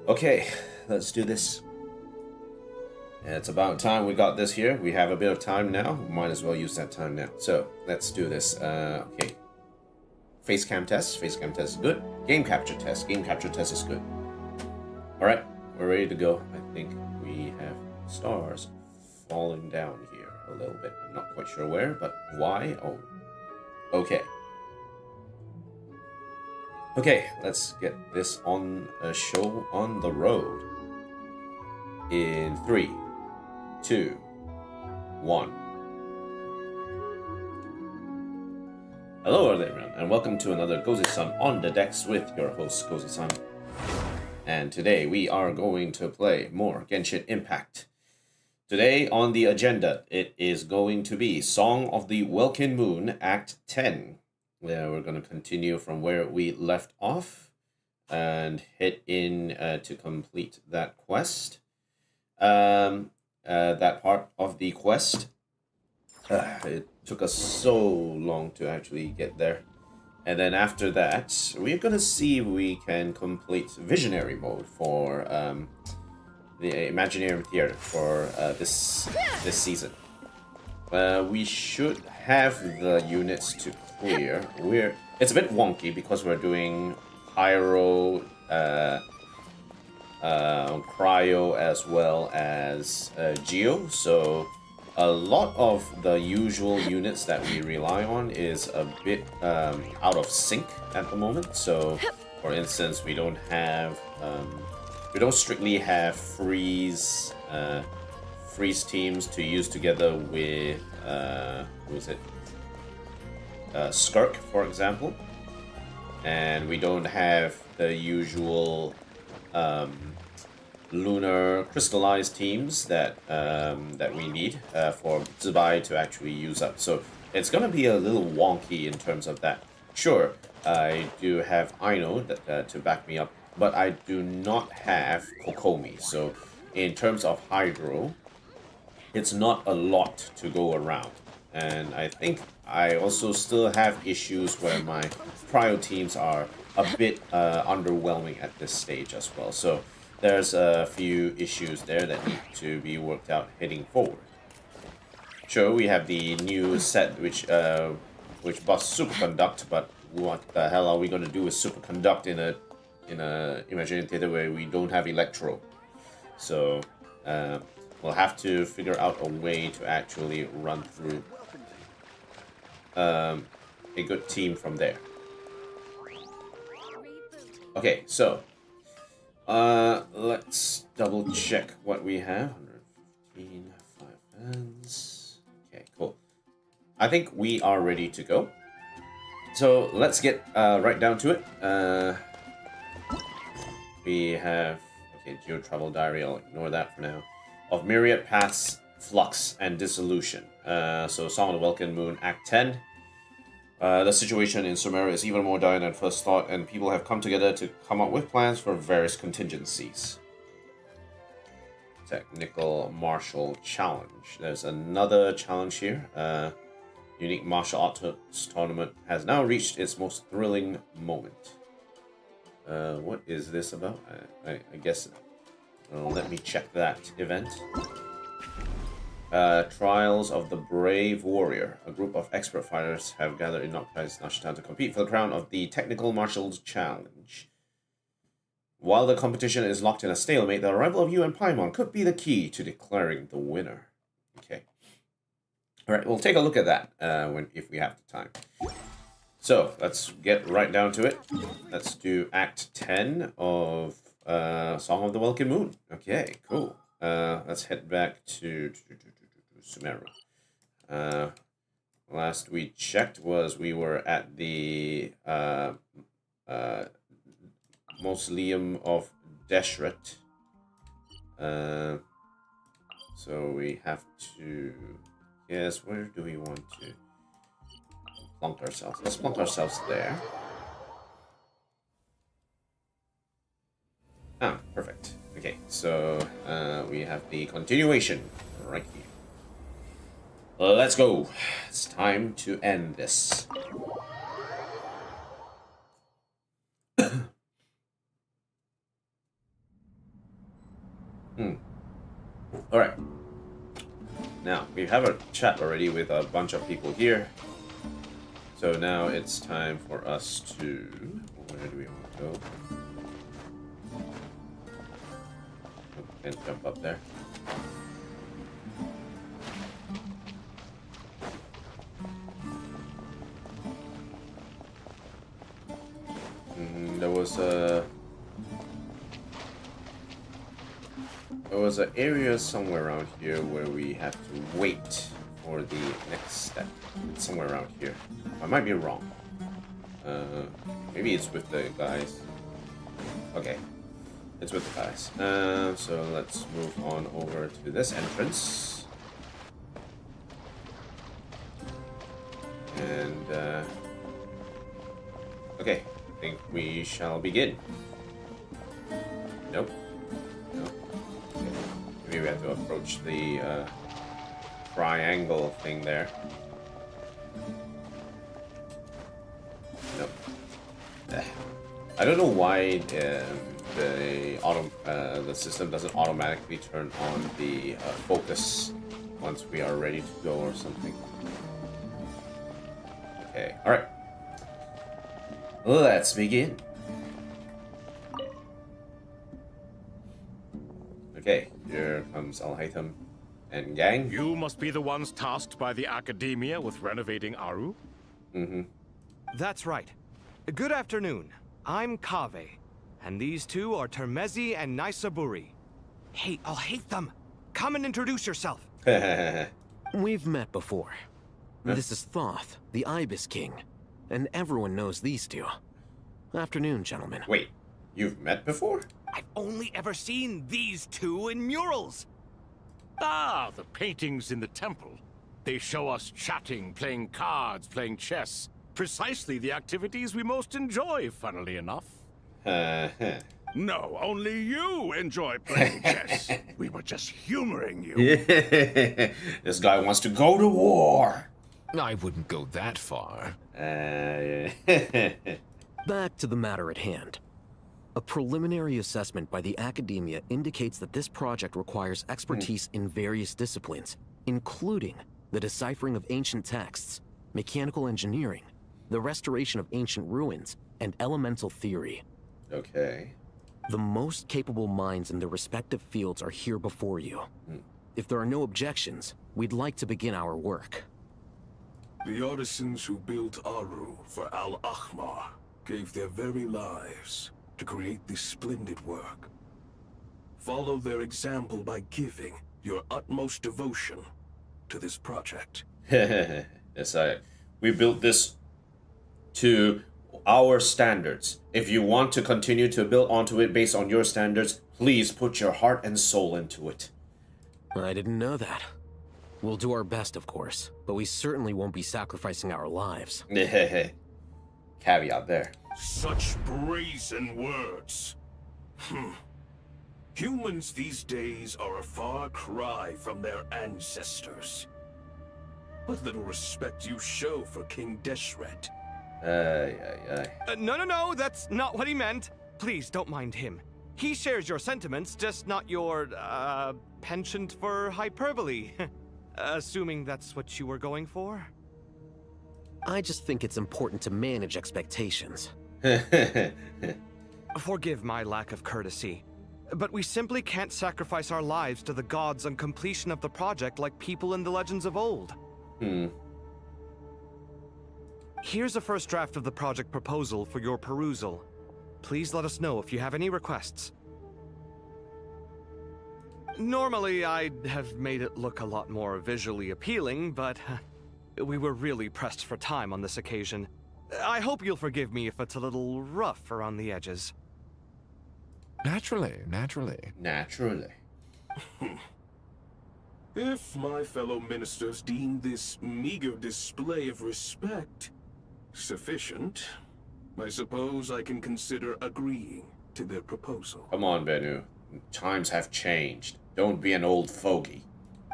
Okay, let's do this. It's about time we got this here. We have a bit of time now. Might as well use that time now. So, let's do this. Okay. Face cam test. Face cam test is good. Game capture test. Game capture test is good. Alright, we're ready to go. I think we have stars falling down here a little bit. I'm not quite sure where, but why? Oh, okay. Okay, let's get this on a show on the road. In 3, 2, 1. Hello everyone, and welcome to another Gozi-san on the decks with your host Gozi-san. And today we are going to play more Genshin Impact. Today on the agenda, it is going to be Song of the Welkin Moon, Act 10. We're going to continue from where we left off and hit in to complete that quest. That part of the quest. It took us so long to actually get there. And then after that, we're going to see if we can complete Visionary mode for the Imaginary Theater for this season. We should have the units to clear. It's a bit wonky because we're doing Pyro, Cryo as well as Geo, so a lot of the usual units that we rely on is a bit out of sync at the moment. So, for instance, we don't strictly have freeze teams to use together with Skirk, for example, and we don't have the usual lunar crystallized teams that we need for Zibai to actually use up. So it's going to be a little wonky in terms of that. Sure, I do have Aino to back me up, but I do not have Kokomi. So in terms of Hydro, it's not a lot to go around. And I think I also still have issues where my Cryo teams are a bit underwhelming at this stage as well. So there's a few issues there that need to be worked out heading forward. Sure, we have the new set which buffs Superconduct, but what the hell are we going to do with Superconduct in a Imaginary Theater where we don't have Electro? So we'll have to figure out a way to actually run through a good team from there. Okay, so let's double check what we have. 115, 5 hands. Okay, cool. I think we are ready to go. So let's get right down to it. We have, okay, Geo Travel Diary, I'll ignore that for now. Of Myriad Paths, Flux, and Dissolution. So Song of the Welkin Moon, Act 10. The situation in Sumeria is even more dire than first thought, and people have come together to come up with plans for various contingencies. Technical Martial Challenge. There's another challenge here. Unique Martial Arts Tournament has now reached its most thrilling moment. What is this about? I guess... let me check that event. Trials of the Brave Warrior. A group of expert fighters have gathered in Nod-krai's Nashitan to compete for the crown of the Technical Martial Challenge. While the competition is locked in a stalemate, the arrival of you and Paimon could be the key to declaring the winner. Okay. Alright, we'll take a look at that if we have the time. So, let's get right down to it. Let's do Act 10 of Song of the Welkin Moon. Okay, cool. Let's head back to Sumeria. Last we checked was we were at the Mausoleum of Deshret. So we have to... Yes, where do we want to plunk ourselves? Let's plunk ourselves there. Ah, perfect. Okay, so we have the continuation right here. Let's go. It's time to end this. now we have a chat already with a bunch of people here. So now it's time for us to... Where do we want to go? Oh, can't jump up there. There was an area somewhere around here where we have to wait for the next step. It's somewhere around here. I might be wrong. Maybe it's with the guys. Okay, it's with the guys. So let's move on over to this entrance. And okay, I think we shall begin. Nope. Nope. Okay. Maybe we have to approach the triangle thing there. Nope. I don't know why the system doesn't automatically turn on the focus once we are ready to go or something. Okay, all right. Let's begin. Okay, here comes Al-Haytham and gang. You must be the ones tasked by the Academia with renovating Aru? Mm-hmm. That's right. Good afternoon. I'm Kaveh, and these two are Termezi and Naisaburi. Hey, Al-Haytham, come and introduce yourself. We've met before. This is Thoth, the Ibis King, and everyone knows these two. Afternoon, gentlemen. Wait, you've met before? I've only ever seen these two in murals. Ah, the paintings in the temple. They show us chatting, playing cards, playing chess. Precisely the activities we most enjoy, funnily enough. No, only you enjoy playing chess. We were just humoring you. This guy wants to go to war. I wouldn't go that far. Back to the matter at hand. A preliminary assessment by the Academia indicates that this project requires expertise in various disciplines, including the deciphering of ancient texts, mechanical engineering, the restoration of ancient ruins, and elemental theory. Okay. The most capable minds in their respective fields are here before you. If there are no objections, we'd like to begin our work. The artisans who built Aru for Al-Ahmar gave their very lives to create this splendid work. Follow their example by giving your utmost devotion to this project. Yes, we built this to our standards. If you want to continue to build onto it based on your standards, please put your heart and soul into it. I didn't know that. We'll do our best, of course, but we certainly won't be sacrificing our lives. Caveat there. Such brazen words. Humans these days are a far cry from their ancestors. What little respect you show for King Deshret. No, that's not what he meant. Please, don't mind him. He shares your sentiments, just not your, penchant for hyperbole. Assuming that's what you were going for? I just think it's important to manage expectations. Forgive my lack of courtesy, but we simply can't sacrifice our lives to the gods on completion of the project like people in the legends of old. Here's a first draft of the project proposal for your perusal. Please let us know if you have any requests. Normally, I'd have made it look a lot more visually appealing, but we were really pressed for time on this occasion. I hope you'll forgive me if it's a little rough around the edges. Naturally. If my fellow ministers deem this meager display of respect sufficient, I suppose I can consider agreeing to their proposal. Come on, Bennu. Times have changed. Don't be an old fogey.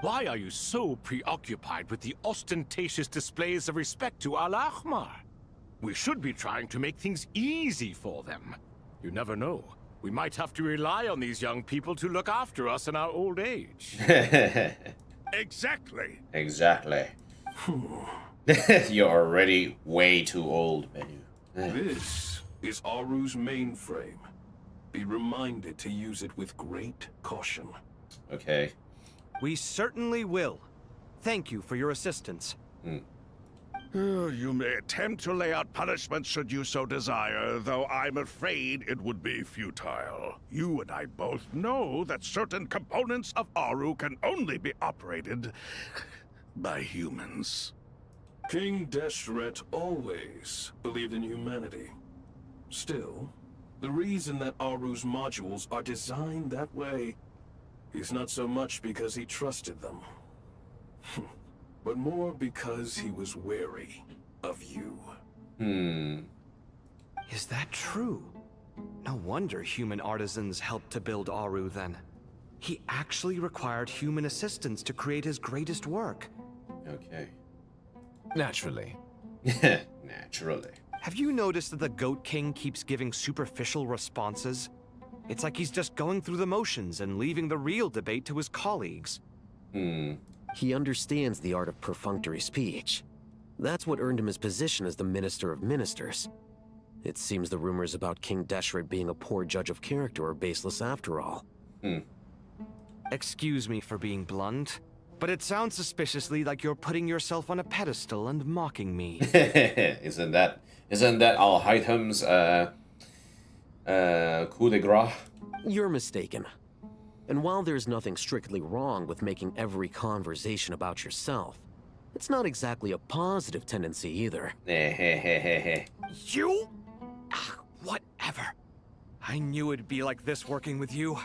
Why are you so preoccupied with the ostentatious displays of respect to Al-Ahmar? We should be trying to make things easy for them. You never know. We might have to rely on these young people to look after us in our old age. Exactly. Exactly. You're already way too old, Menu. This is Aru's mainframe. Be reminded to use it with great caution. Okay. We certainly will. Thank you for your assistance. You may attempt to lay out punishment should you so desire, though I'm afraid it would be futile. You and I both know that certain components of Aru can only be operated by humans. King Deshret always believed in humanity. Still, the reason that Aru's modules are designed that way is not so much because he trusted them, but more because he was wary of you. Is that true? No wonder human artisans helped to build Aru then. He actually required human assistance to create his greatest work. Okay. Naturally. Naturally. Have you noticed that the Goat King keeps giving superficial responses? It's like he's just going through the motions and leaving the real debate to his colleagues. He understands the art of perfunctory speech. That's what earned him his position as the Minister of Ministers. It seems the rumors about King Deshret being a poor judge of character are baseless after all. Excuse me for being blunt, but it sounds suspiciously like you're putting yourself on a pedestal and mocking me. Isn't that Al-Haytham's coup de grace? You're mistaken. And while there's nothing strictly wrong with making every conversation about yourself, it's not exactly a positive tendency either. You? Whatever. I knew it'd be like this working with you.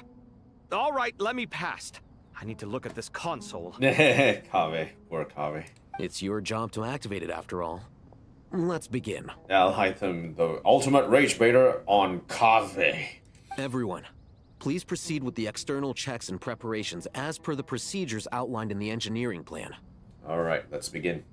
All right, let me past. I need to look at this console. Kaveh, poor Kaveh. It's your job to activate it after all. Let's begin. Al-Haytham, the ultimate rage baiter on Kaveh. Everyone, please proceed with the external checks and preparations as per the procedures outlined in the engineering plan. All right, let's begin.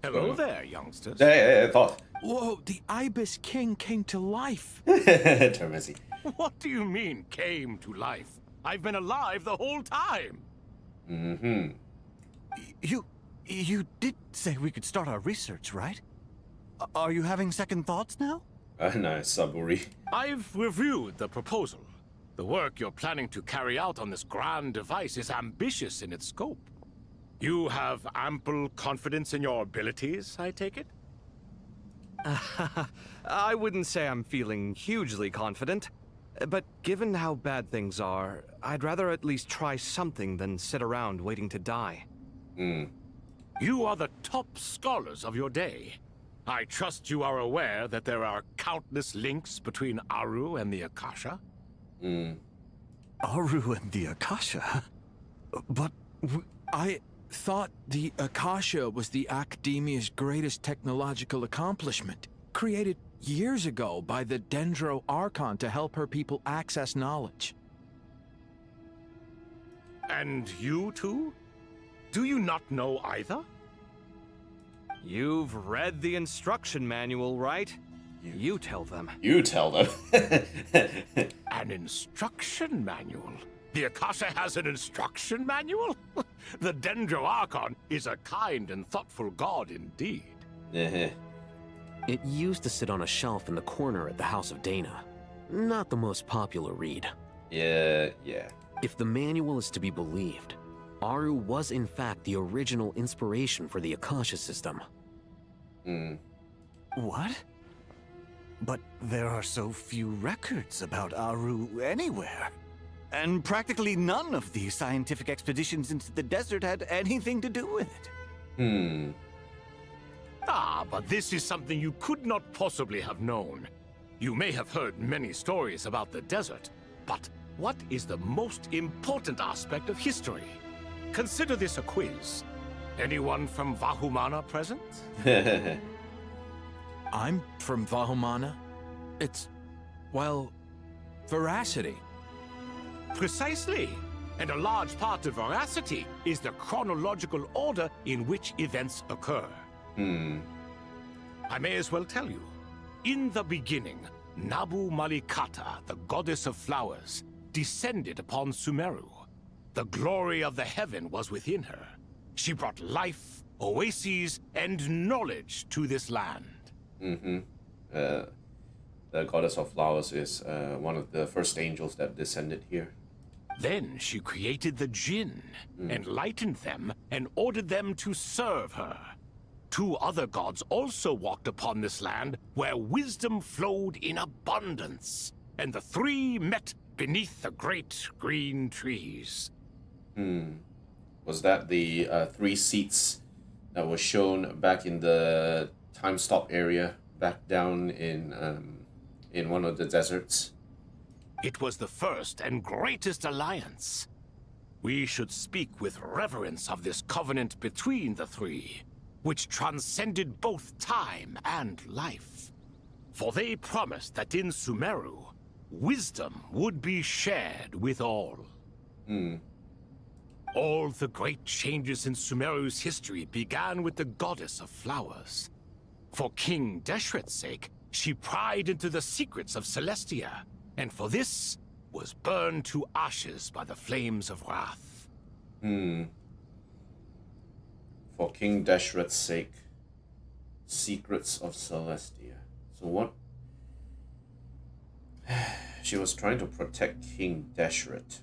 Hello there, youngsters. Hey, thought. Whoa, the Ibis King came to life. Termesi. What do you mean, came to life? I've been alive the whole time. You did say we could start our research, right? Are you having second thoughts now? Nice, Saburi. I've reviewed the proposal. The work you're planning to carry out on this grand device is ambitious in its scope. You have ample confidence in your abilities, I take it? I wouldn't say I'm feeling hugely confident, but given how bad things are, I'd rather at least try something than sit around waiting to die. You are the top scholars of your day. I trust you are aware that there are countless links between Aru and the Akasha? Aru and the Akasha? But I thought the Akasha was the Academia's greatest technological accomplishment, created years ago by the Dendro Archon to help her people access knowledge. And you too? Do you not know either? You've read the instruction manual, right? You tell them. You tell them. An instruction manual? The Akasha has an instruction manual? The Dendro Archon is a kind and thoughtful god indeed. It used to sit on a shelf in the corner at the House of Dana. Not the most popular read. Yeah. If the manual is to be believed, Aru was in fact the original inspiration for the Akasha system. What? But there are so few records about Aru anywhere. And practically none of these scientific expeditions into the desert had anything to do with it. But this is something you could not possibly have known. You may have heard many stories about the desert, but what is the most important aspect of history? Consider this a quiz. Anyone from Vahumana present? I'm from Vahumana. It's, well, veracity. Precisely. And a large part of veracity is the chronological order in which events occur. I may as well tell you. In the beginning, Nabu Malikata, the goddess of flowers, descended upon Sumeru. The glory of the heaven was within her. She brought life, oases, and knowledge to this land. The goddess of flowers is one of the first angels that descended here. Then she created the Jinn, enlightened them, and ordered them to serve her. 2 other gods also walked upon this land where wisdom flowed in abundance, and the 3 met beneath the great green trees. Was that the 3 seats that was shown back in the time stop area, back down in one of the deserts? It was the first and greatest alliance. We should speak with reverence of this covenant between the 3, which transcended both time and life. For they promised that in Sumeru, wisdom would be shared with all. All the great changes in Sumeru's history began with the goddess of flowers. For King Deshret's sake, she pried into the secrets of Celestia, and for this was burned to ashes by the flames of wrath. For King Deshret's sake, secrets of Celestia. So what? She was trying to protect King Deshret.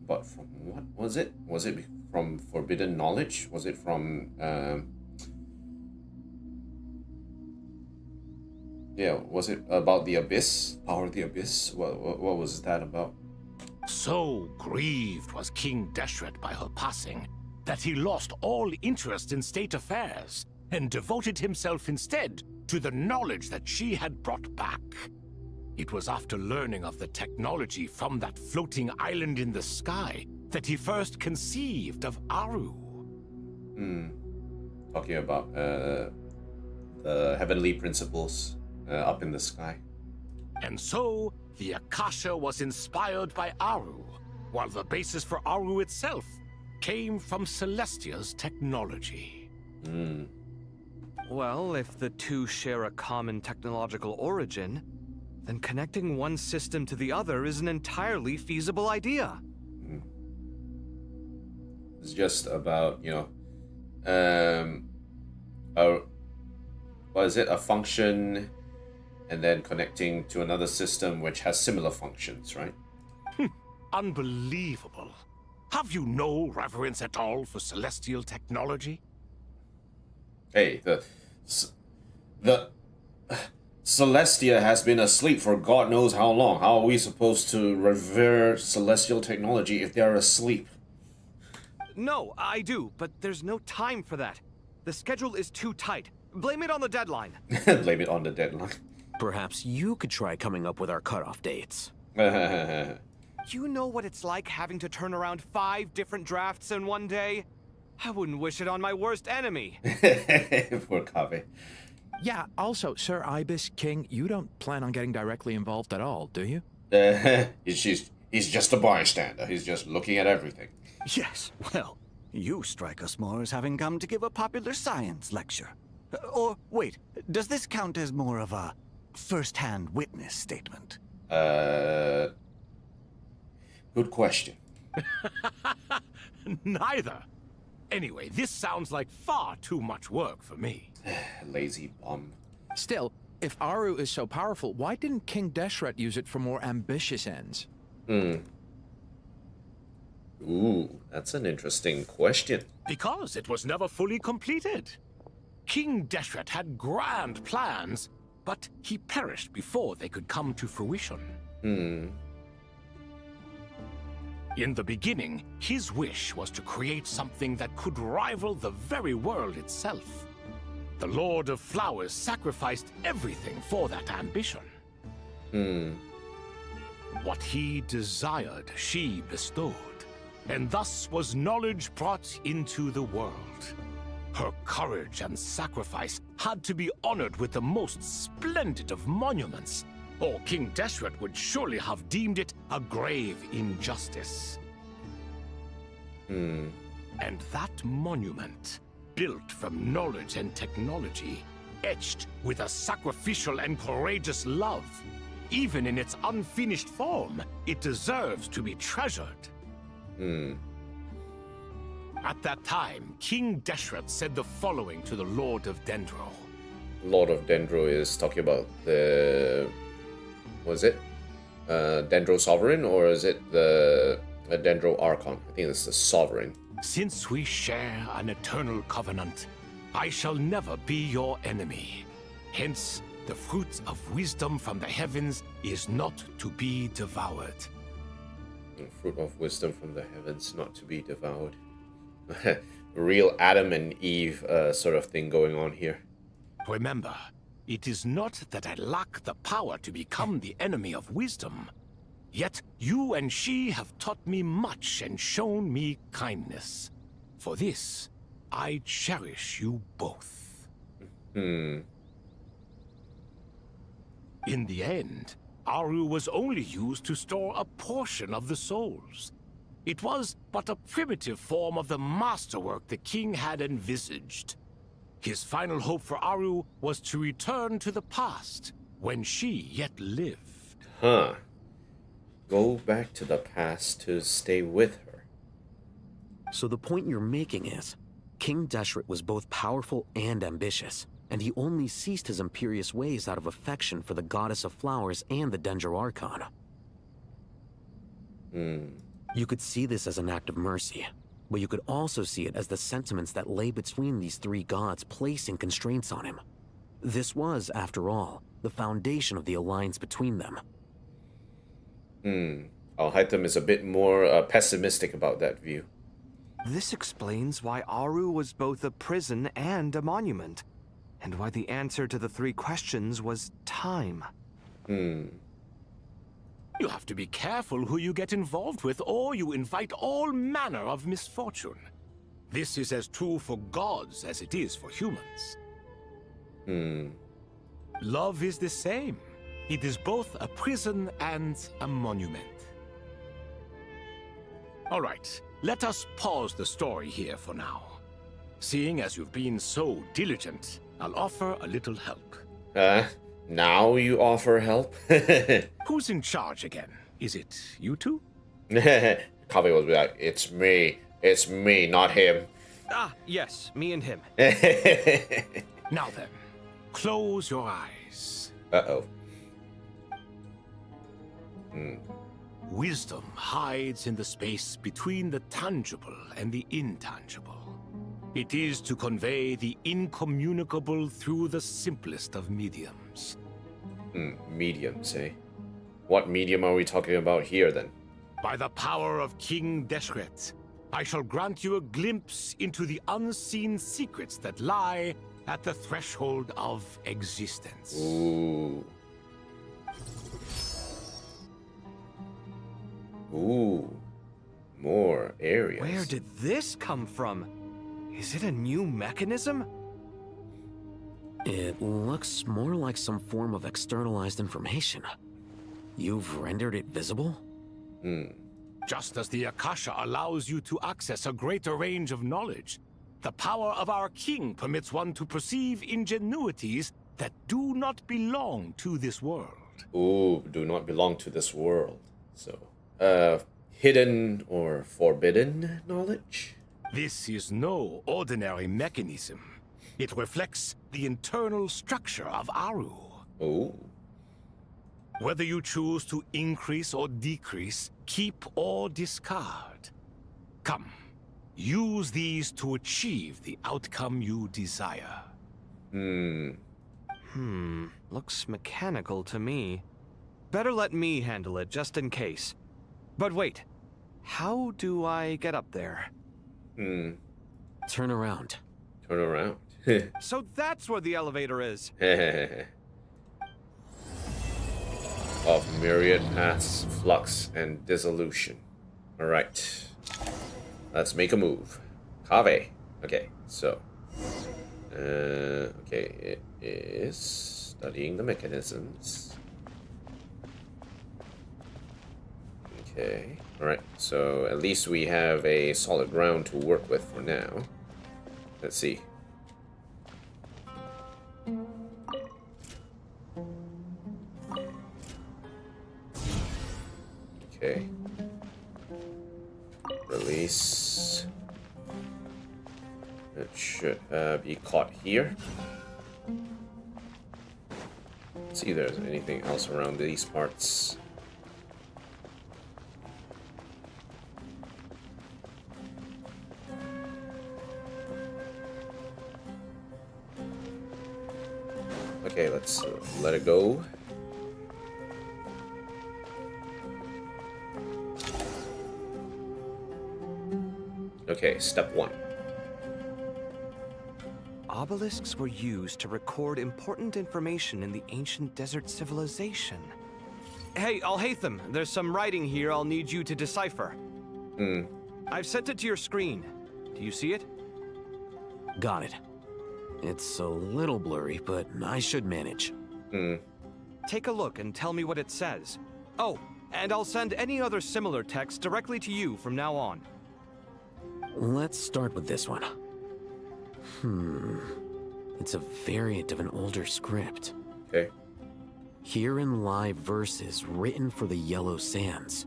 But from what was it? Was it from forbidden knowledge? Was it from yeah, was it about the abyss? Power of the abyss? What was that about? So grieved was King Deshret by her passing that he lost all interest in state affairs and devoted himself instead to the knowledge that she had brought back. It was after learning of the technology from that floating island in the sky that he first conceived of Aru. Talking about the heavenly principles up in the sky. And so, the Akasha was inspired by Aru, while the basis for Aru itself came from Celestia's technology. Well, if the 2 share a common technological origin, then connecting one system to the other is an entirely feasible idea. It's just about, what is it? A function, and then connecting to another system which has similar functions, right? Unbelievable. Have you no reverence at all for celestial technology? Hey, the Celestia has been asleep for God knows how long. How are we supposed to revere celestial technology if they're asleep? No, I do, but there's no time for that. The schedule is too tight. Blame it on the deadline. Blame it on the deadline. Perhaps you could try coming up with our cutoff dates. You know what it's like having to turn around 5 different drafts in one day? I wouldn't wish it on my worst enemy. Poor Kave. Yeah, also, Sir Ibis King, you don't plan on getting directly involved at all, do you? He's just a bystander. He's just looking at everything. Yes, well, you strike us more as having come to give a popular science lecture. Or, wait, does this count as more of a first-hand witness statement? Good question. Neither. Anyway, this sounds like far too much work for me. Lazy bum. Still, if Aru is so powerful, why didn't King Deshret use it for more ambitious ends? Ooh, that's an interesting question. Because it was never fully completed. King Deshret had grand plans, but he perished before they could come to fruition. In the beginning, his wish was to create something that could rival the very world itself. The Lord of Flowers sacrificed everything for that ambition. What he desired, she bestowed, and thus was knowledge brought into the world. Her courage and sacrifice had to be honored with the most splendid of monuments, or King Deshret would surely have deemed it a grave injustice. And that monument built from knowledge and technology, etched with a sacrificial and courageous love. Even in its unfinished form, it deserves to be treasured. At that time, King Deshret said the following to the Lord of Dendro. Lord of Dendro is talking about the... Was it? Dendro Sovereign, or is it the Dendro Archon? I think it's the Sovereign. Since we share an eternal covenant, I shall never be your enemy. Hence, the fruit of wisdom from the heavens is not to be devoured. Fruit of wisdom from the heavens, not to be devoured. Real Adam and Eve sort of thing going on here. Remember, it is not that I lack the power to become the enemy of wisdom. Yet you and she have taught me much and shown me kindness. For this, I cherish you both. In the end, Aru was only used to store a portion of the souls. It was but a primitive form of the masterwork the king had envisaged. His final hope for Aru was to return to the past, when she yet lived. Huh. Go back to the past to stay with her. So the point you're making is, King Deshret was both powerful and ambitious, and he only ceased his imperious ways out of affection for the goddess of flowers and the Dendro Archon. You could see this as an act of mercy, but you could also see it as the sentiments that lay between these three gods placing constraints on him. This was, after all, the foundation of the alliance between them. Al-Haytham is a bit more pessimistic about that view. This explains why Aru was both a prison and a monument, and why the answer to the three questions was time. You have to be careful who you get involved with, or you invite all manner of misfortune. This is as true for gods as it is for humans. Love is the same. It is both a prison and a monument. All right, let us pause the story here for now. Seeing as you've been so diligent, I'll offer a little help. Now you offer help? Who's in charge again? Is it you two? Kaveh will be like, it's me, not him. Ah, yes, me and him. Now then, close your eyes. Uh-oh. Wisdom hides in the space between the tangible and the intangible. It is to convey the incommunicable through the simplest of mediums. Mediums, eh? What medium are we talking about here, then? By the power of King Deshret, I shall grant you a glimpse into the unseen secrets that lie at the threshold of existence. Ooh. More areas. Where did this come from? Is it a new mechanism? It looks more like some form of externalized information. You've rendered it visible? Just as the Akasha allows you to access a greater range of knowledge, the power of our king permits one to perceive ingenuities that do not belong to this world. Ooh, do not belong to this world. So, hidden or forbidden knowledge? This is no ordinary mechanism. It reflects the internal structure of Aru. Ooh. Whether you choose to increase or decrease, keep or discard. Come, use these to achieve the outcome you desire. Looks mechanical to me. Better let me handle it, just in case. But wait, how do I get up there? Turn around. Turn around. So that's where the elevator is. Of myriad paths, flux, and dissolution. Alright. Let's make a move. Kaveh. Okay, so. Okay, it is studying the mechanisms. Okay, alright, so at least we have a solid ground to work with for now. Let's see. Okay. Release. It should be caught here. Let's see if there's anything else around these parts. Okay, let's let it go. Okay, step 1. Obelisks were used to record important information in the ancient desert civilization. Hey, Al-Haytham, there's some writing here I'll need you to decipher. I've sent it to your screen. Do you see it? Got it. It's a little blurry, but I should manage. Take a look and tell me what it says. Oh, and I'll send any other similar text directly to you from now on. Let's start with this one. It's a variant of an older script. Okay. Herein lie verses written for the Yellow Sands.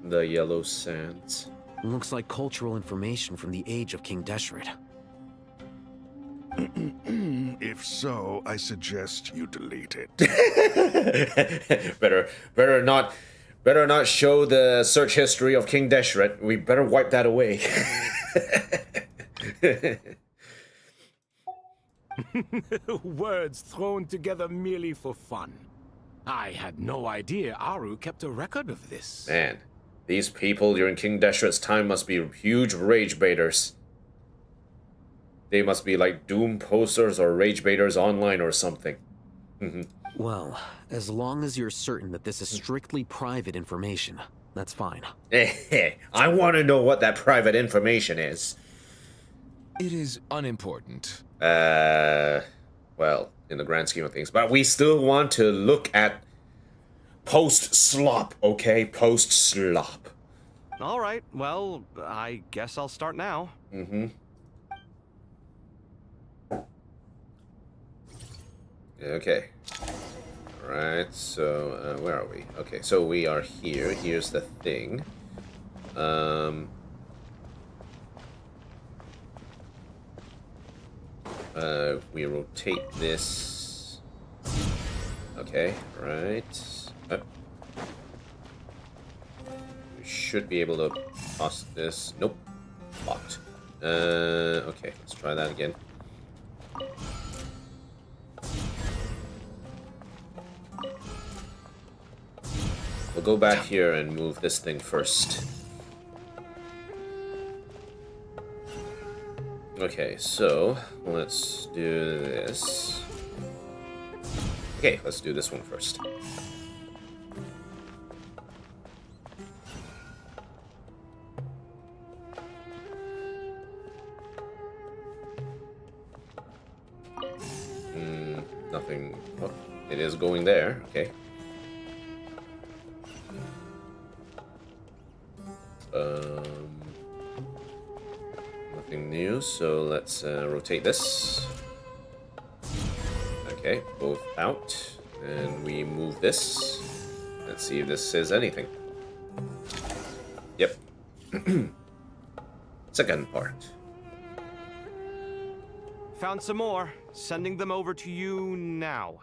The Yellow Sands. Looks like cultural information from the age of King Deshret. If so, I suggest you delete it. better not show the search history of King Deshret. We better wipe that away. Words thrown together merely for fun. I had no idea Aru kept a record of this. Man, these people during King Deshret's time must be huge rage baiters. They must be like Doom posters or rage baiters online or something. Well, as long as you're certain that this is strictly private information, that's fine. I want to know what that private information is. It is unimportant. Well, in the grand scheme of things. But we still want to look at post-slop, okay? Post-slop. All right, well, I guess I'll start now. Okay. Alright, so, where are we? Okay, so we are here. Here's the thing. We rotate this. Okay, right. We should be able to toss this. Nope. Locked. Okay, let's try that again. We'll go back here and move this thing first. Okay, so let's do this. Okay, let's do this one first. Nothing. Oh, it is going there. Okay. Nothing new, so let's rotate this. Okay, both out. And we move this. Let's see if this says anything. Yep. Second part. Found some more. Sending them over to you now.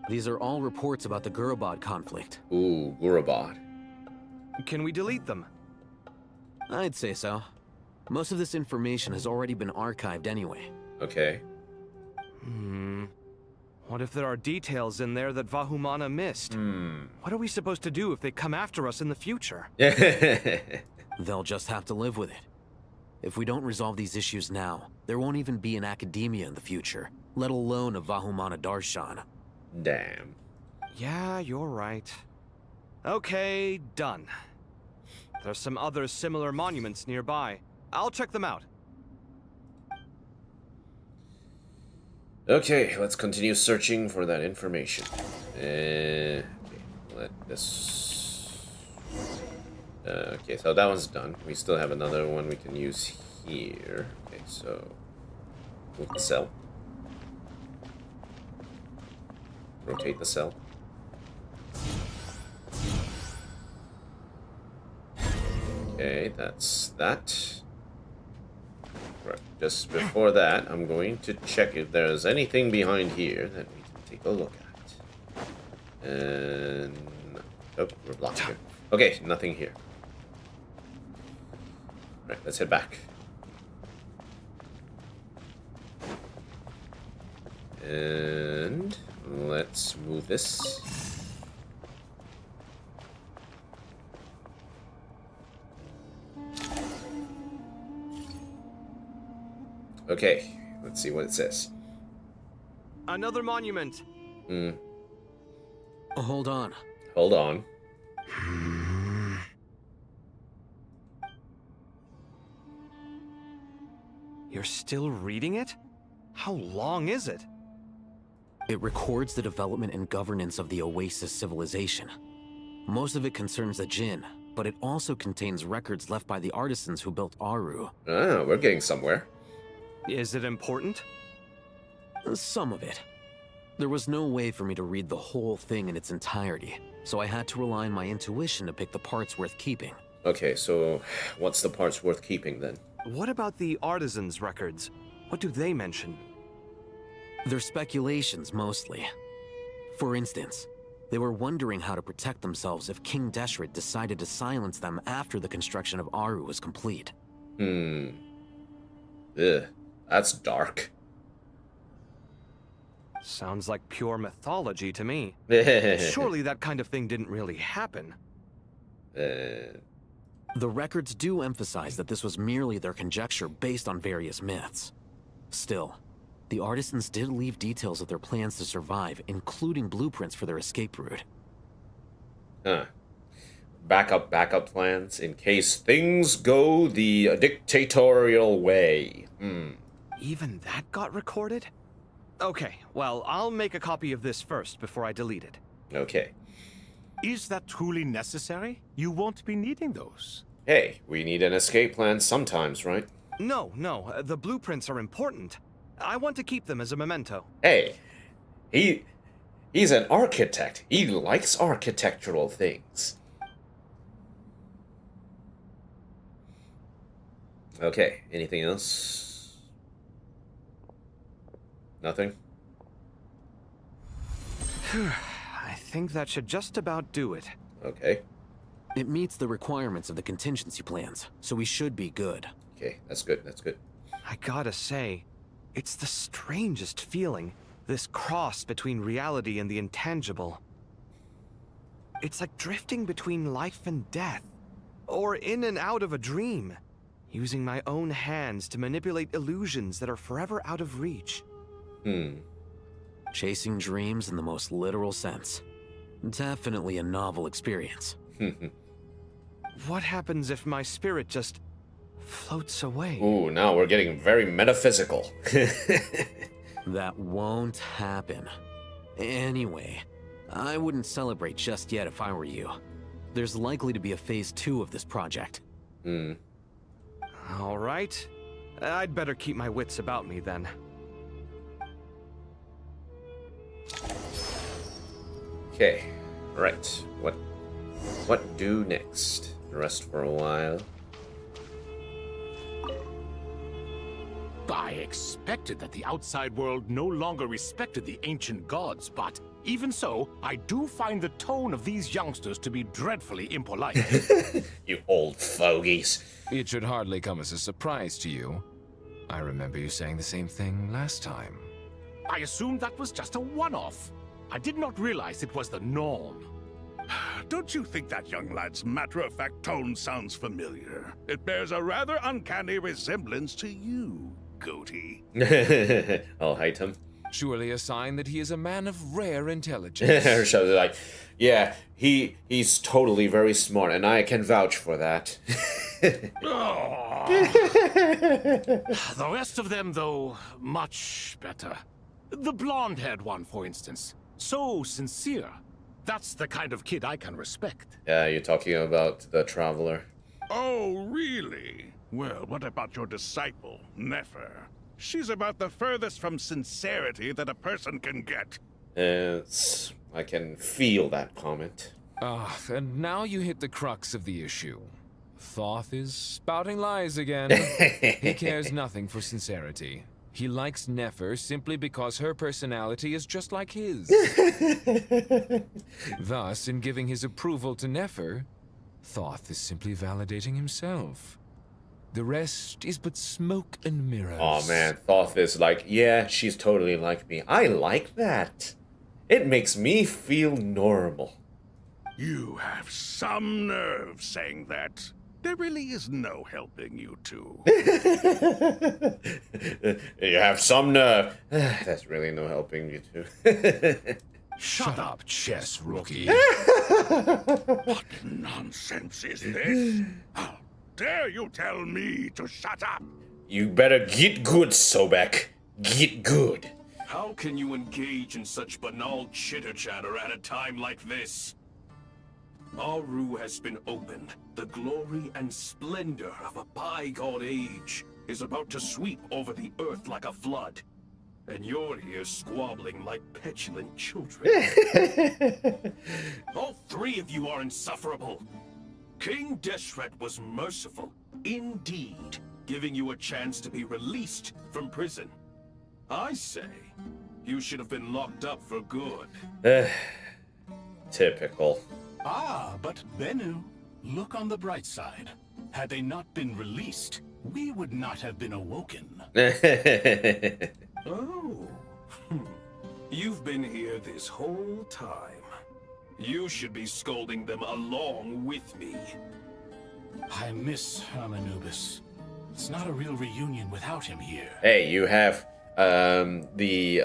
These are all reports about the Gurubad conflict. Ooh, Gurubad. Can we delete them? I'd say so. Most of this information has already been archived anyway. Okay. What if there are details in there that Vahumana missed? What are we supposed to do if they come after us in the future? They'll just have to live with it. If we don't resolve these issues now, there won't even be an academia in the future, let alone a Vahumana Darshan. Damn. Yeah, you're right. Okay, done. There's some other similar monuments nearby. I'll check them out. Okay, let's continue searching for that information. Okay, let this... okay, so that one's done. We still have another one we can use here. Okay, so... Move the cell. Rotate the cell. Okay, that's that. Right, just before that, I'm going to check if there's anything behind here that we can take a look at. And... oh, we're blocked here. Okay, nothing here. Right, let's head back. And let's move this. Okay, let's see what it says. Another monument. Hold on. Hold on. You're still reading it? How long is it? It records the development and governance of the Oasis civilization. Most of it concerns the Jinn, but it also contains records left by the artisans who built Aru. Ah, we're getting somewhere. Is it important? Some of it. There was no way for me to read the whole thing in its entirety, so I had to rely on my intuition to pick the parts worth keeping. Okay, so what's the parts worth keeping then? What about the artisans' records? What do they mention? They're speculations, mostly. For instance, they were wondering how to protect themselves if King Deshret decided to silence them after the construction of Aru was complete. Ugh, that's dark. Sounds like pure mythology to me. Surely that kind of thing didn't really happen. The records do emphasize that this was merely their conjecture based on various myths. Still, the artisans did leave details of their plans to survive, including blueprints for their escape route. Huh. Backup plans in case things go the dictatorial way. Even that got recorded? Okay, well, I'll make a copy of this first before I delete it. Okay. Is that truly necessary? You won't be needing those. Hey, we need an escape plan sometimes, right? No, the blueprints are important. I want to keep them as a memento. Hey, he's an architect. He likes architectural things. Okay, anything else? Nothing? I think that should just about do it. Okay. It meets the requirements of the contingency plans, so we should be good. Okay, that's good, that's good. I gotta say, it's the strangest feeling, this cross between reality and the intangible. It's like drifting between life and death, or in and out of a dream, using my own hands to manipulate illusions that are forever out of reach. Chasing dreams in the most literal sense. Definitely a novel experience. What happens if my spirit just floats away? Ooh, now we're getting very metaphysical. That won't happen. Anyway, I wouldn't celebrate just yet if I were you. There's likely to be a phase 2 of this project. All right. I'd better keep my wits about me then. Okay, right. What do next? Rest for a while. I expected that the outside world no longer respected the ancient gods, but even so, I do find the tone of these youngsters to be dreadfully impolite. You old fogies. It should hardly come as a surprise to you. I remember you saying the same thing last time. I assumed that was just a one-off. I did not realize it was the norm. Don't you think that young lad's matter-of-fact tone sounds familiar? It bears a rather uncanny resemblance to you, Goatee. I'll hate him. Surely a sign that he is a man of rare intelligence. So they're like, yeah, he's totally very smart, and I can vouch for that. The rest of them, though, much better. The blonde-haired one, for instance. So sincere. That's the kind of kid I can respect. Yeah, you're talking about the traveler. Oh, really? Well, what about your disciple, Nefer? She's about the furthest from sincerity that a person can get. I can feel that comment. Ah, and now you hit the crux of the issue. Thoth is spouting lies again. He cares nothing for sincerity. He likes Nefer simply because her personality is just like his. Thus, in giving his approval to Nefer, Thoth is simply validating himself. The rest is but smoke and mirrors. Oh man, Thoth is like, yeah, she's totally like me. I like that. It makes me feel normal. You have some nerve saying that. There really is no helping you two. You have some nerve. That's really no helping you two. Shut up, chess rookie. What nonsense is this? How dare you tell me to shut up? You better get good, Sobek. Get good. How can you engage in such banal chitter-chatter at a time like this? Aru has been opened. The glory and splendor of a bygone age is about to sweep over the earth like a flood. And you're here squabbling like petulant children. All three of you are insufferable. King Deshret was merciful, indeed, giving you a chance to be released from prison. I say, you should have been locked up for good. Typical. Ah, but Bennu, look on the bright side. Had they not been released, we would not have been awoken. Oh. You've been here this whole time. You should be scolding them along with me. I miss Hermanubis. It's not a real reunion without him here. Hey, you have the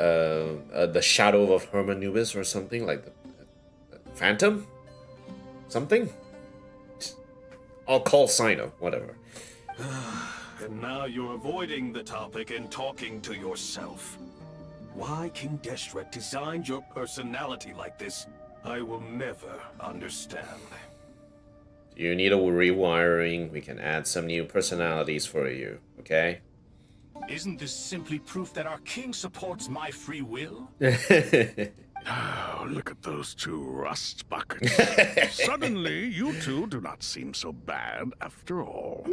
shadow of Hermanubis or something like the Phantom? Something? I'll call Sino, whatever. And now you're avoiding the topic and talking to yourself. Why King Deshret designed your personality like this, I will never understand. Do you need a rewiring? We can add some new personalities for you, okay? Isn't this simply proof that our king supports my free will? Oh, look at those two rust buckets. Suddenly, you two do not seem so bad after all.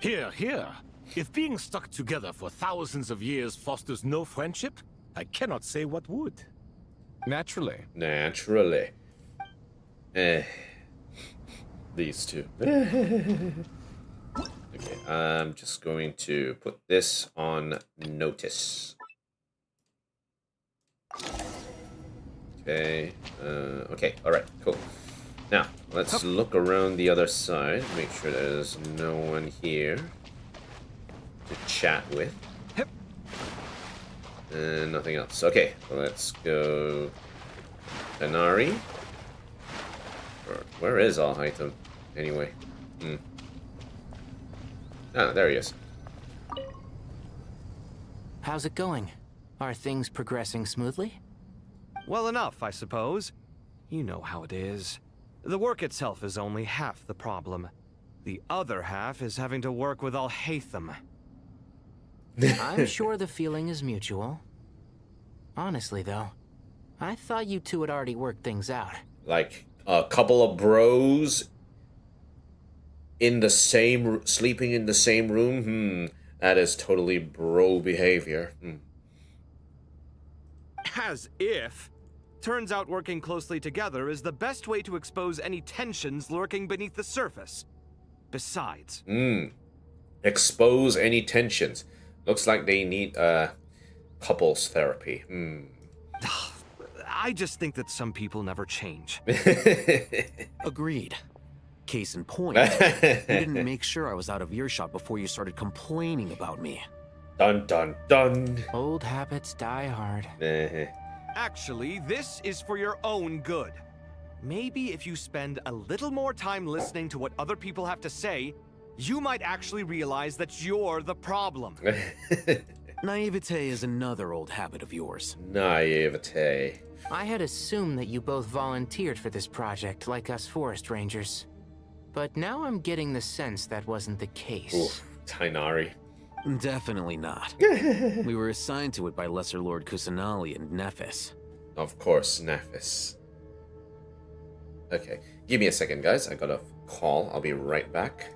Here, here. If being stuck together for thousands of years fosters no friendship, I cannot say what would. Naturally. Naturally. These two. Okay, I'm just going to put this on notice. Okay, okay, alright, cool. Now, let's look around the other side, make sure there's no one here to chat with. And nothing else. Okay, let's go Anari. Where is Alhaitam? Anyway. Ah, there he is. How's it going? Are things progressing smoothly? Well enough, I suppose. You know how it is. The work itself is only half the problem. The other half is having to work with Alhaitham. I'm sure the feeling is mutual. Honestly, though, I thought you two had already worked things out. Like a couple of bros in the same, sleeping in the same room? That is totally bro behavior. As if. Turns out working closely together is the best way to expose any tensions lurking beneath the surface. Besides... Expose any tensions. Looks like they need couples therapy. I just think that some people never change. Agreed. Case in point, you didn't make sure I was out of earshot before you started complaining about me. Dun dun dun. Old habits die hard. Actually, this is for your own good. Maybe if you spend a little more time listening to what other people have to say, you might actually realize that you're the problem. Naivete is another old habit of yours. Naivete. I had assumed that you both volunteered for this project, like us forest rangers. But now I'm getting the sense that wasn't the case. Oof, Tainari. Definitely not. We were assigned to it by Lesser Lord Kusanali and Nephis. Of course, Nephis. Okay, give me a second, guys. I got a call. I'll be right back.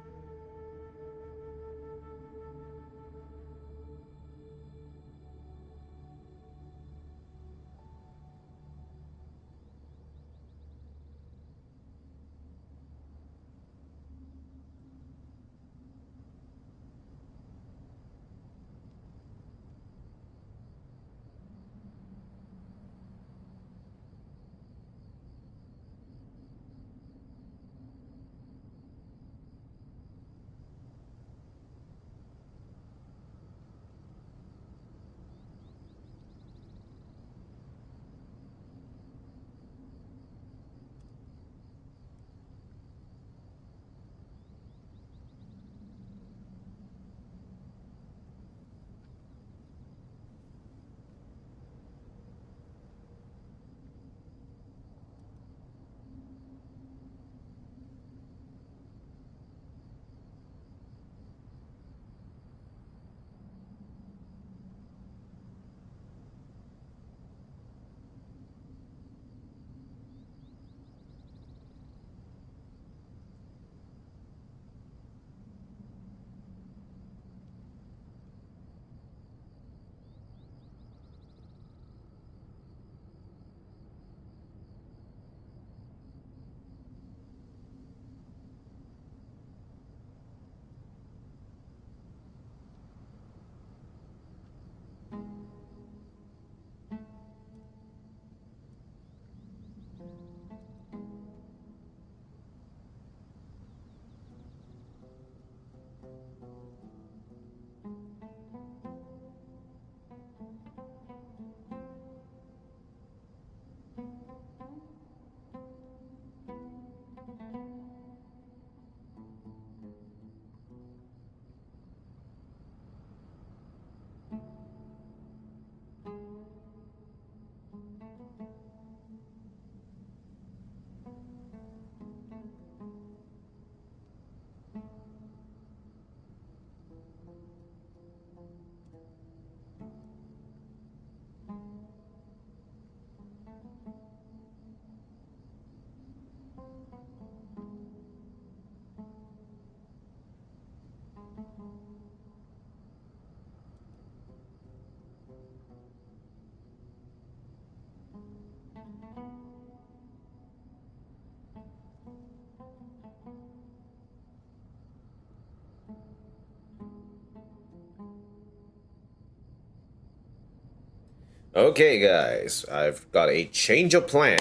Okay, guys, I've got a change of plan.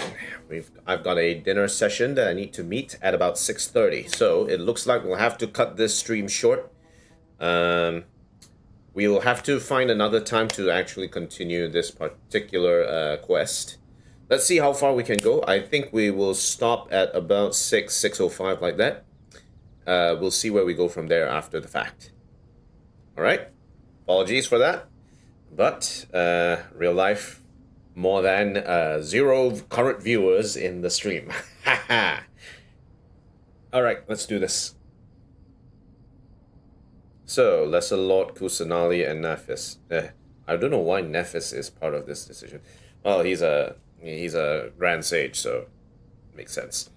I've got a dinner session that I need to meet at about 6:30, so it looks like we'll have to cut this stream short. We'll have to find another time to actually continue this particular quest. Let's see how far we can go. I think we will stop at about 6:05 like that. We'll see where we go from there after the fact. All right? Apologies for that. But real life, more than 0 current viewers in the stream. Haha. All right, let's do this. So, Lesser Lord Kusanali and Nephis. I don't know why Nephis is part of this decision. Well, he's a Grand Sage, so makes sense.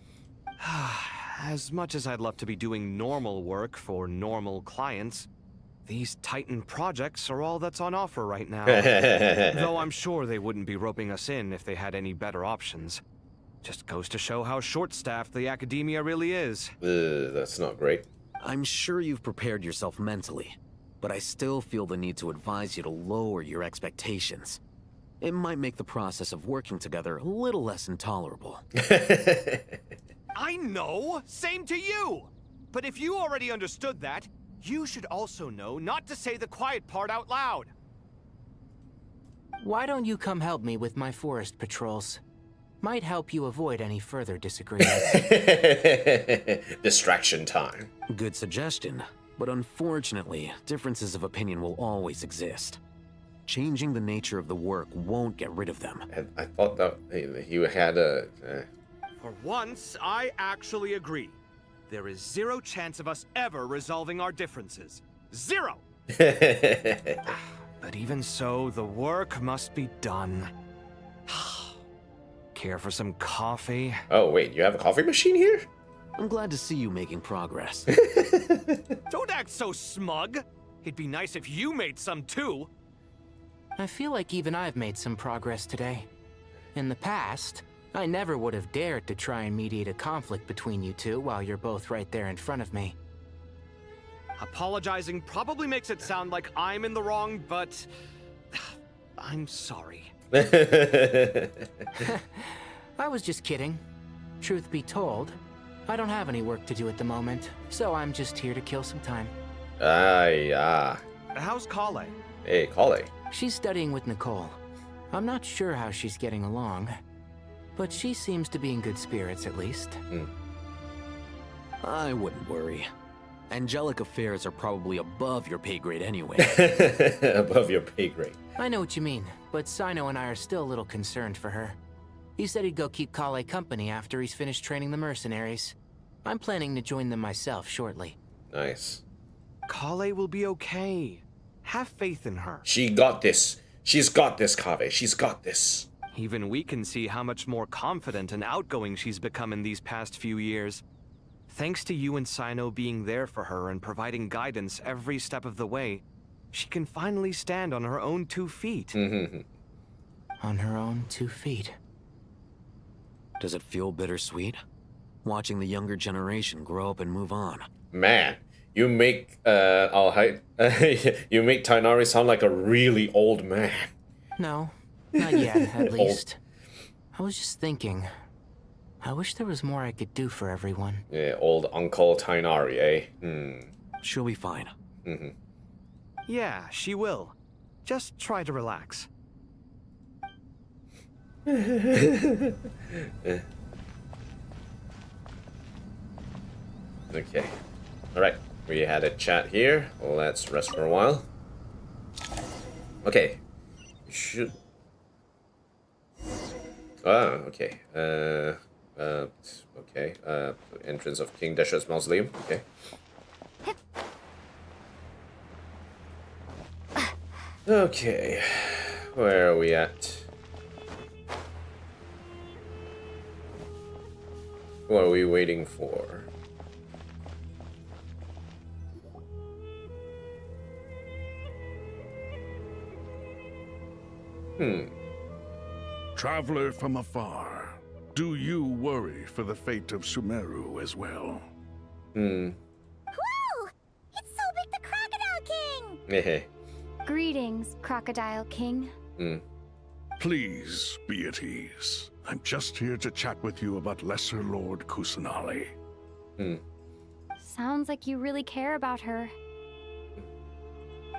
As much as I'd love to be doing normal work for normal clients, these Titan projects are all that's on offer right now. Though I'm sure they wouldn't be roping us in if they had any better options. Just goes to show how short-staffed the academia really is. That's not great. I'm sure you've prepared yourself mentally, but I still feel the need to advise you to lower your expectations. It might make the process of working together a little less intolerable. I know! Same to you! But if you already understood that, you should also know not to say the quiet part out loud. Why don't you come help me with my forest patrols? Might help you avoid any further disagreements. Distraction time. Good suggestion, but unfortunately, differences of opinion will always exist. Changing the nature of the work won't get rid of them. I thought that you had a... For once, I actually agree. There is 0 chance of us ever resolving our differences. 0! But even so, the work must be done. Care for some coffee? Oh, wait, you have a coffee machine here? I'm glad to see you making progress. Don't act so smug! It'd be nice if you made some too! I feel like even I've made some progress today. In the past, I never would have dared to try and mediate a conflict between you two while you're both right there in front of me. Apologizing probably makes it sound like I'm in the wrong, but I'm sorry. I was just kidding. Truth be told, I don't have any work to do at the moment, so I'm just here to kill some time. Yeah. How's Kale? Hey, Kale. She's studying with Nicole. I'm not sure how she's getting along, but she seems to be in good spirits at least. I wouldn't worry. Angelic affairs are probably above your pay grade anyway. Above your pay grade. I know what you mean, but Sino and I are still a little concerned for her. He said he'd go keep Kale company after he's finished training the mercenaries. I'm planning to join them myself shortly. Nice. Kale will be okay. Have faith in her. She got this. She's got this, Kaveh. She's got this. Even we can see how much more confident and outgoing she's become in these past few years. Thanks to you and Sino being there for her and providing guidance every step of the way, she can finally stand on her own 2 feet. On her own 2 feet. Does it feel bittersweet? Watching the younger generation grow up and move on. Man, you make you make Tainari sound like a really old man. No, not yet, at least. I was just thinking, I wish there was more I could do for everyone. Yeah, old Uncle Tainari, eh? She'll be fine. Yeah, she will. Just try to relax. Okay. Alright, we had a chat here. Let's rest for a while. Okay. Should... okay. Okay. Entrance of King Desha's Mausoleum. Okay. Okay. Where are we at? Who are we waiting for? Traveler from afar, do you worry for the fate of Sumeru as well? Whoa! It's Sobek the Crocodile King! Hehe. Greetings, Crocodile King. Please be at ease. I'm just here to chat with you about Lesser Lord Kusanali. Sounds like you really care about her.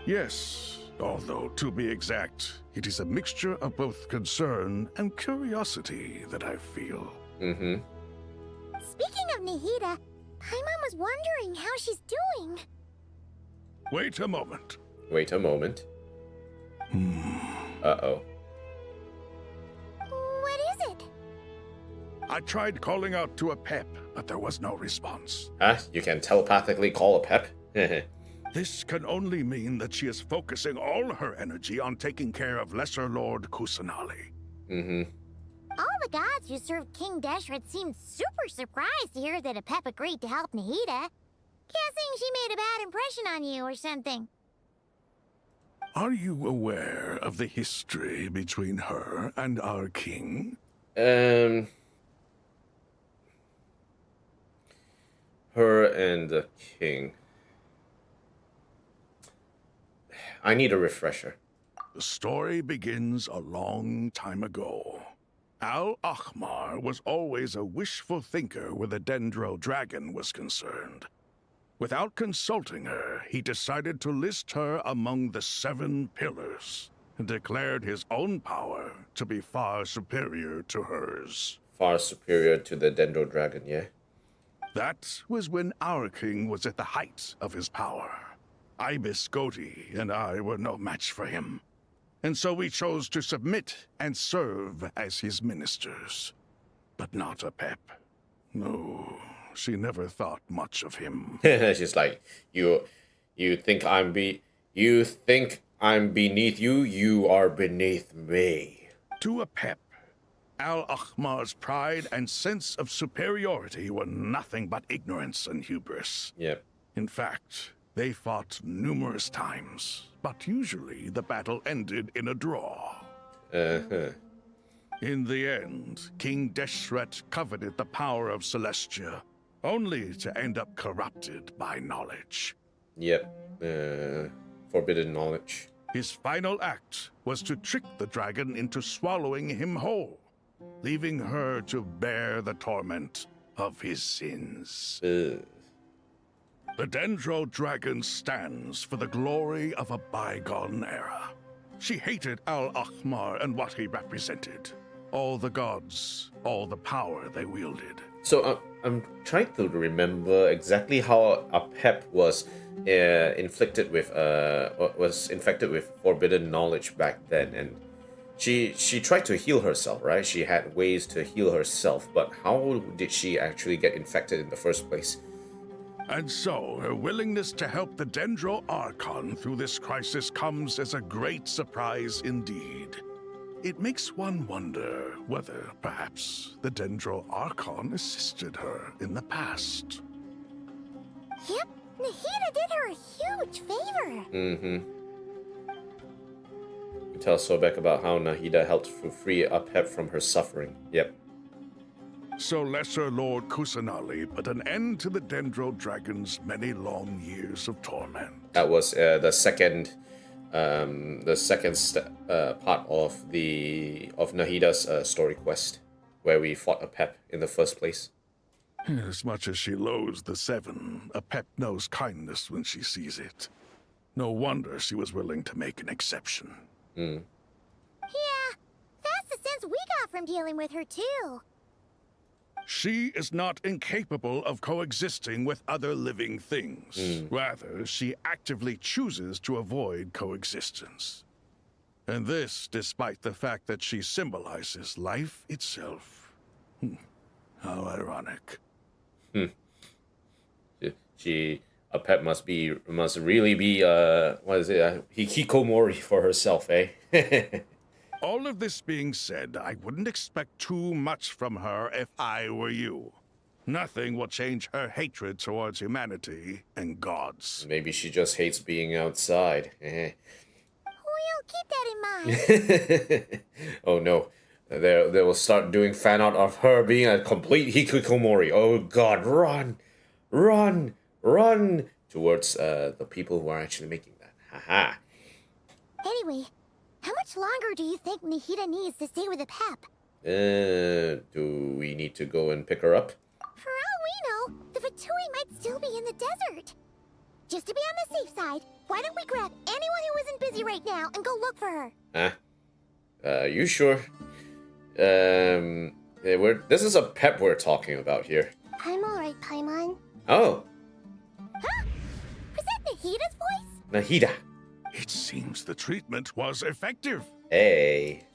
Yes, although to be exact, it is a mixture of both concern and curiosity that I feel. Speaking of Nahida, Paimon was wondering how she's doing. Wait a moment. Wait a moment. Uh-oh. What is it? I tried calling out to a pep, but there was no response. Huh? You can telepathically call a pep? This can only mean that she is focusing all her energy on taking care of Lesser Lord Kusanali. All the gods who served King Deshret seemed super surprised to hear that a pep agreed to help Nahida. Guessing she made a bad impression on you or something. Are you aware of the history between her and our king? Her and the king. I need a refresher. The story begins a long time ago. Al-Ahmar was always a wishful thinker where the Dendro dragon was concerned. Without consulting her, he decided to list her among the 7 pillars and declared his own power to be far superior to hers. Far superior to the Dendro dragon, yeah? That was when our king was at the height of his power. Ibis Goti and I were no match for him. And so we chose to submit and serve as his ministers. But not a pep. No, she never thought much of him. She's like, you think You think I'm beneath you? You are beneath me. To Apep, Al-Ahmar's pride and sense of superiority were nothing but ignorance and hubris. Yep. In fact, they fought numerous times, but usually the battle ended in a draw. Uh-huh. In the end, King Deshret coveted the power of Celestia, only to end up corrupted by knowledge. Yep. Forbidden knowledge. His final act was to trick the dragon into swallowing him whole, leaving her to bear the torment of his sins. Ugh. The Dendro Dragon stands for the glory of a bygone era. She hated Al-Ahmar and what he represented. All the gods, all the power they wielded. So I'm trying to remember exactly how Apep was inflicted with was infected with forbidden knowledge back then, and she tried to heal herself, right? She had ways to heal herself, but how did she actually get infected in the first place? And so, her willingness to help the Dendro Archon through this crisis comes as a great surprise indeed. It makes one wonder whether, perhaps, the Dendro Archon assisted her in the past. Yep, Nahida did her a huge favor. Mm-hmm. You tell Sobek about how Nahida helped to free Apep from her suffering. Yep. So Lesser Lord Kusanali put an end to the Dendro Dragon's many long years of torment. That was the second part of Nahida's story quest, where we fought Apep in the first place. As much as she loathes the Seven, Apep knows kindness when she sees it. No wonder she was willing to make an exception. Mm. Yeah, that's the sense we got from dealing with her too. She is not incapable of coexisting with other living things. Rather, she actively chooses to avoid coexistence. And this despite the fact that she symbolizes life itself. How ironic. Apep must really be what is it? Hikikomori for herself, eh? All of this being said, I wouldn't expect too much from her if I were you. Nothing will change her hatred towards humanity and gods. Maybe she just hates being outside. We'll keep that in mind. Oh no. They will start doing fan art of her being a complete hikikomori. Oh god, run! Run! Run! Towards the people who are actually making that. Haha. Anyway, how much longer do you think Nahida needs to stay with Apep? Do we need to go and pick her up? For all we know, the Fatui might still be in the desert. Just to be on the safe side, why don't we grab anyone who isn't busy right now and go look for her? You sure? This is Apep we're talking about here. I'm alright, Paimon. Oh. Huh? Was that Nahida's voice? Nahida. It seems the treatment was effective. Hey.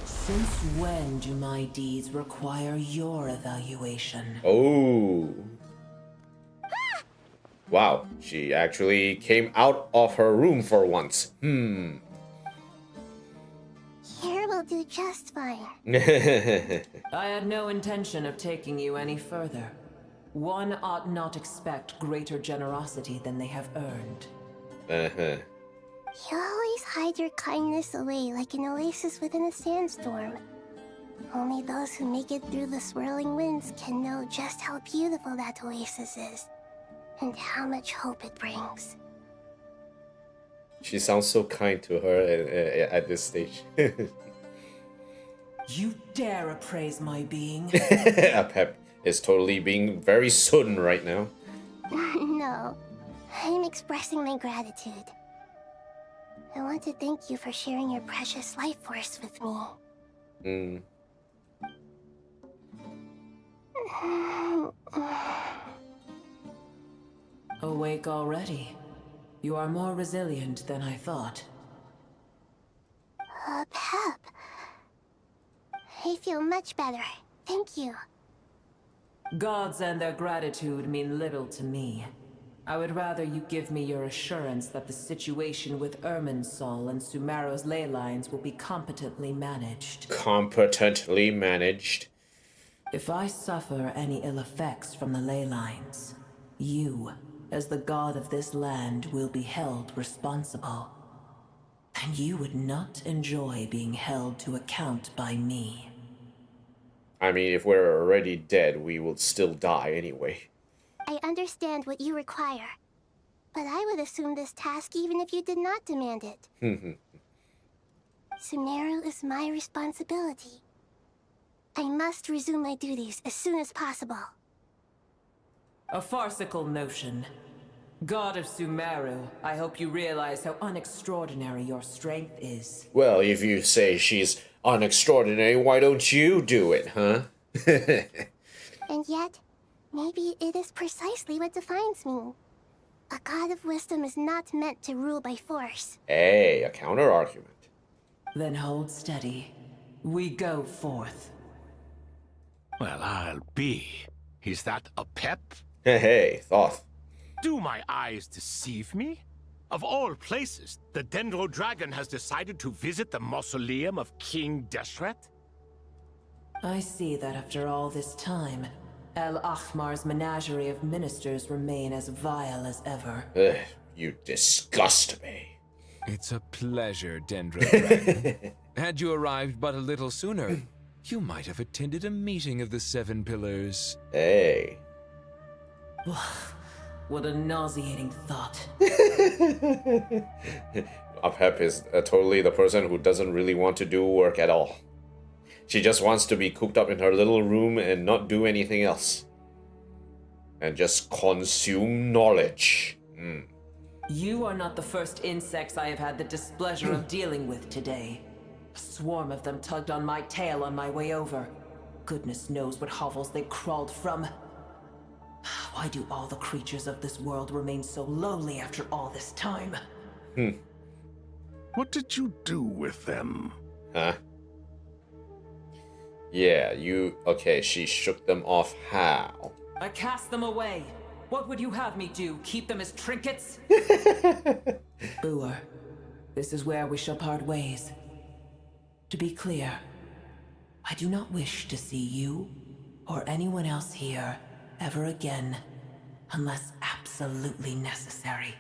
Since when do my deeds require your evaluation? Oh. Wow, she actually came out of her room for once. Here will do just fine. I had no intention of taking you any further. One ought not expect greater generosity than they have earned. You always hide your kindness away like an oasis within a sandstorm. Only those who make it through the swirling winds can know just how beautiful that oasis is, and how much hope it brings. She sounds so kind to her at this stage. You dare appraise my being? Apep is totally being very sudden right now. No, I'm expressing my gratitude. I want to thank you for sharing your precious life force with me. Awake already. You are more resilient than I thought. Pep. I feel much better. Thank you. Gods and their gratitude mean little to me. I would rather you give me your assurance that the situation with Irminsul and Sumeru's ley lines will be competently managed. Competently managed. If I suffer any ill effects from the ley lines, you, as the god of this land, will be held responsible. And you would not enjoy being held to account by me. I mean, if we're already dead, we will still die anyway. I understand what you require, but I would assume this task even if you did not demand it. Sumeru is my responsibility. I must resume my duties as soon as possible. A farcical notion. God of Sumeru, I hope you realize how unextraordinary your strength is. Well, if you say she's unextraordinary, why don't you do it, huh? And yet, maybe it is precisely what defines me. A god of wisdom is not meant to rule by force. Hey, a counter-argument. Then hold steady. We go forth. Well, I'll be. Is that a pep? Hey, Thoth. Do my eyes deceive me? Of all places, the Dendro Dragon has decided to visit the mausoleum of King Deshret? I see that after all this time, El Ahmar's menagerie of ministers remain as vile as ever. Ugh, you disgust me. It's a pleasure, Dendro Dragon. Had you arrived but a little sooner, you might have attended a meeting of the Seven Pillars. Hey. What a nauseating thought. Aphep is totally the person who doesn't really want to do work at all. She just wants to be cooped up in her little room and not do anything else. And just consume knowledge. You are not the first insects I have had the displeasure of dealing with today. A swarm of them tugged on my tail on my way over. Goodness knows what hovels they crawled from. Why do all the creatures of this world remain so lowly after all this time? What did you do with them? Huh? Yeah, okay, she shook them off how? I cast them away. What would you have me do? Keep them as trinkets? Booer, this is where we shall part ways. To be clear, I do not wish to see you or anyone else here ever again, unless absolutely necessary.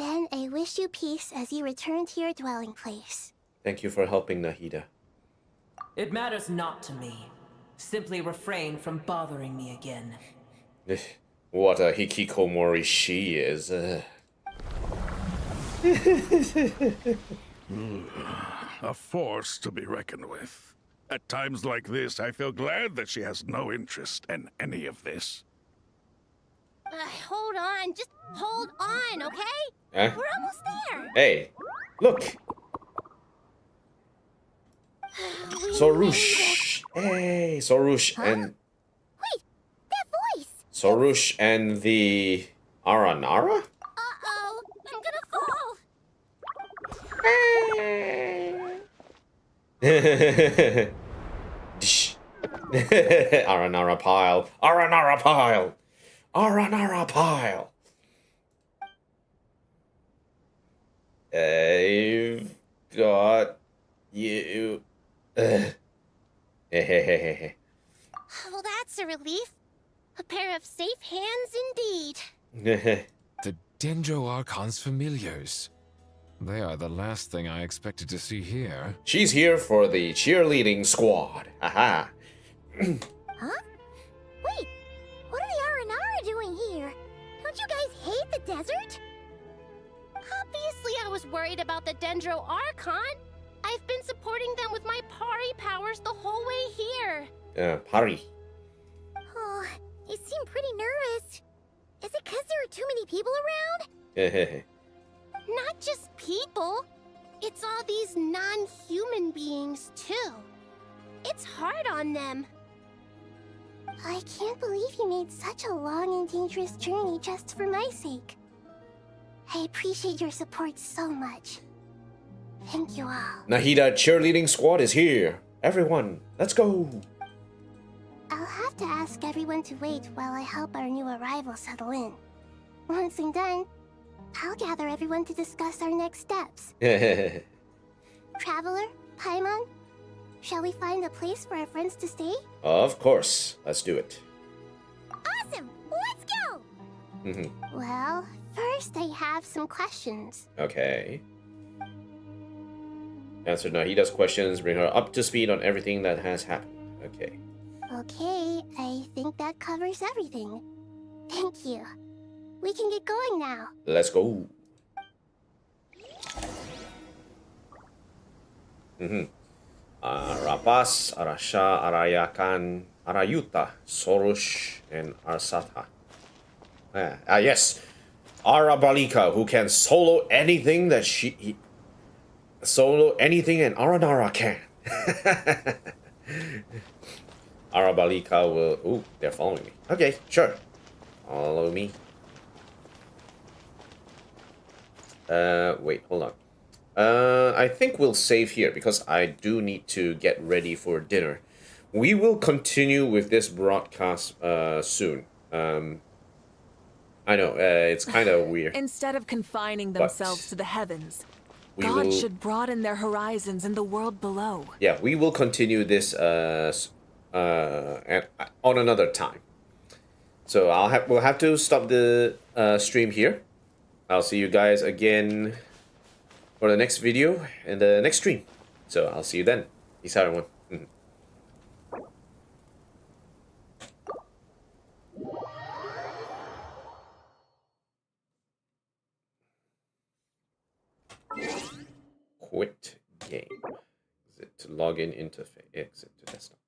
Then I wish you peace as you return to your dwelling place. Thank you for helping, Nahida. It matters not to me. Simply refrain from bothering me again. What a hikikomori she is. A force to be reckoned with. At times like this, I feel glad that she has no interest in any of this. Hold on, just hold on, okay? Huh? We're almost there. Hey, look! Sorush! Hey, Sorush and... Wait, that voice! Sorush and the... Aranara? Uh-oh, I'm gonna fall! Aranara pile. Aranara pile. Aranara pile. I've got you. Well, that's a relief. A pair of safe hands indeed. The Dendro Archon's familiars. They are the last thing I expected to see here. She's here for the cheerleading squad. Haha. Huh? Wait, what are the Aranara doing here? Don't you guys hate the desert? Obviously I was worried about the Dendro Archon. I've been supporting them with my Pari powers the whole way here. Pari. Oh, you seem pretty nervous. Is it because there are too many people around? Not just people. It's all these non-human beings, too. It's hard on them. I can't believe you made such a long and dangerous journey just for my sake. I appreciate your support so much. Thank you all. Nahida cheerleading squad is here. Everyone, let's go. I'll have to ask everyone to wait while I help our new arrival settle in. Once I'm done, I'll gather everyone to discuss our next steps. Traveler, Paimon, shall we find a place for our friends to stay? Of course. Let's do it. Awesome! Let's go! Well, first I have some questions. Okay. Answer Nahida's questions, bring her up to speed on everything that has happened. Okay. Okay, I think that covers everything. Thank you. We can get going now. Let's go. Rapas, Arasha, Arayakan, Arayuta, Sorush, and Arsata. Yes. Arabalika, who can solo anything that solo anything and Aranara can. Arabalika will... Ooh, they're following me. Okay, sure. Follow me. Wait, hold on. I think we'll save here because I do need to get ready for dinner. We will continue with this broadcast soon. I know, it's kind of weird. Instead of confining themselves to the heavens, God should broaden their horizons in the world below. Yeah, we will continue this on another time. So we'll have to stop the stream here. I'll see you guys again for the next video and the next stream. So I'll see you then. Peace out, everyone. Quit game. Exit to login interface. Exit to desktop.